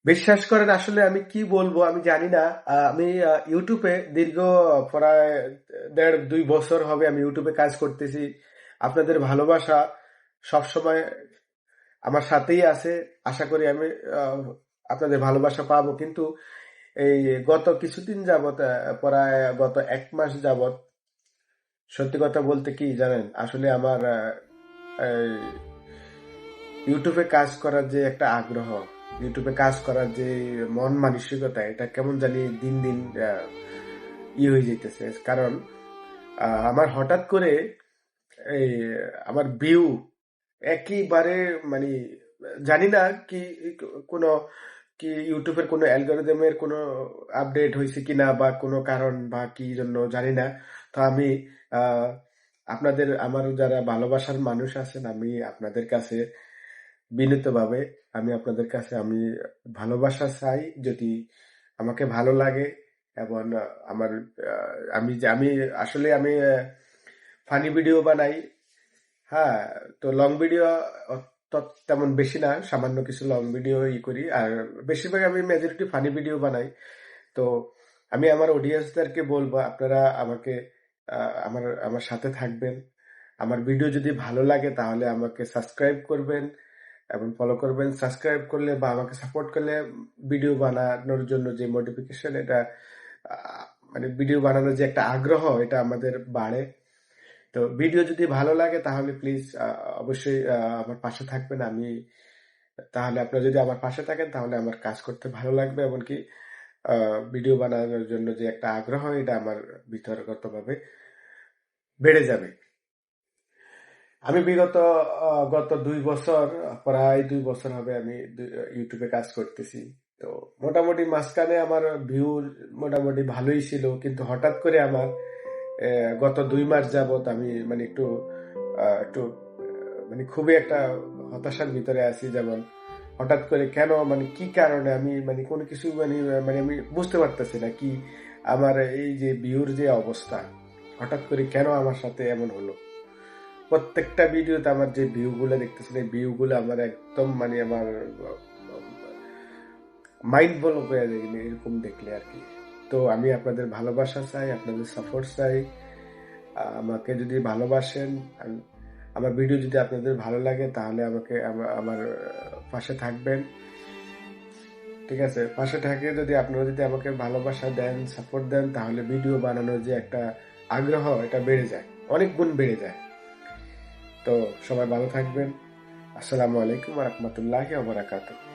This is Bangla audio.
বিশ্বাস করেন, আসলে আমি কি বলবো আমি জানি না। আমি ইউটিউবে দীর্ঘ প্রায় 1.5-2 বছর হবে আমি ইউটিউবে কাজ করতেছি। আপনাদের ভালোবাসা সবসময় আমার সাথেই আছে। আশা করি আমি আহ, আপনাদের ভালোবাসা পাবো, কিন্তু এই গত কিছুদিন যাবত, প্রায় গত 1 মাস যাবত, সত্যি কথা বলতে কি জানেন, আসলে আমার এই ইউটিউবে কাজ করার যে একটা আগ্রহ, ইউটিউবে কাজ করার যে মন মানসিকতা, এটা কেমন জানি দিন দিন হয়ে যেতেছে। কারণ আমার হঠাৎ করে এই আমার ভিউ একেবারে মানে জানি না কি কোনো কি ইউটিউবের কোনো অ্যালগরিদমের কোনো আপডেট হয়েছে কিনা, বা কোনো কারণ বা কি জন্য জানি না। তো আমি আহ, আপনাদের, আমার যারা ভালোবাসার মানুষ আছেন, আমি আপনাদের কাছে বিনীতভাবে, আমি আপনাদের কাছে আমি ভালোবাসা চাই। যদি আমাকে ভালো লাগে এবং আমার আমি আসলে আমি ফানি ভিডিও বানাই। হ্যাঁ, তো লং ভিডিও তেমন বেশি না, সামান্য কিছু লং ভিডিও করি। আর বেশিরভাগ আমি মেজরিটি ফানি ভিডিও বানাই। তো আমি আমার অডিয়েন্সদেরকে বলবো, আপনারা আমাকে আমার আমার সাথে থাকবেন। আমার ভিডিও যদি ভালো লাগে তাহলে আমাকে সাবস্ক্রাইব করবেন এবং ফলো করবেন। সাবস্ক্রাইব করলে বা আমাকে সাপোর্ট করলে ভিডিও বানানোর জন্য যে মোটিফিকেশন, এটা মানে ভিডিও বানানোর যে একটা আগ্রহ, এটা আমাদের বাড়ে। তো ভিডিও যদি ভালো লাগে তাহলে প্লিজ অবশ্যই আমার পাশে থাকবেন। আমি তাহলে আপনারা যদি আমার পাশে থাকেন তাহলে আমার কাজ করতে ভালো লাগবে, এমনকি ভিডিও বানানোর জন্য যে একটা আগ্রহ, এটা আমার ভিতরগতভাবে বেড়ে যাবে। আমি বিগত গত 2 বছর, প্রায় 2 বছর হবে আমি ইউটিউবে কাজ করতেছি। তো মোটামুটি মাঝখানে আমার ভিউ মোটামুটি ভালোই ছিল, কিন্তু হঠাৎ করে আমার গত 2 মাস যাবত আমি মানে একটু মানে খুবই একটা হতাশার ভিতরে আছি। যেমন হঠাৎ করে কেন, মানে কি কারণে আমি মানে কোনো কিছু মানে মানে আমি বুঝতে পারতেছি না কি আমার এই যে ভিউর যে অবস্থা, হঠাৎ করে কেন আমার সাথে এমন হলো। প্রত্যেকটা ভিডিওতে আমার যে ভিউ গুলো দেখতেছেন, এই ভিউ গুলো আমার একদম মানে আমার মাইন্ড ব্লো হয়ে যায় এরকম দেখলে আর কি। তো আমি আপনাদের ভালোবাসা চাই, আপনাদের সাপোর্ট চাই। আমাকে যদি ভালোবাসেন, আমার ভিডিও যদি আপনাদের ভালো লাগে তাহলে আমাকে আমার পাশে থাকবেন। ঠিক আছে, পাশে থাকে যদি আপনারা যদি আমাকে ভালোবাসা দেন, সাপোর্ট দেন, তাহলে ভিডিও বানানোর যে একটা আগ্রহ, এটা বেড়ে যায়, অনেক গুণ বেড়ে যায়। তো সবাই ভালো থাকবেন। আসসালামু আলাইকুম ওয়া রাহমাতুল্লাহি ওয়া বারাকাতুহু।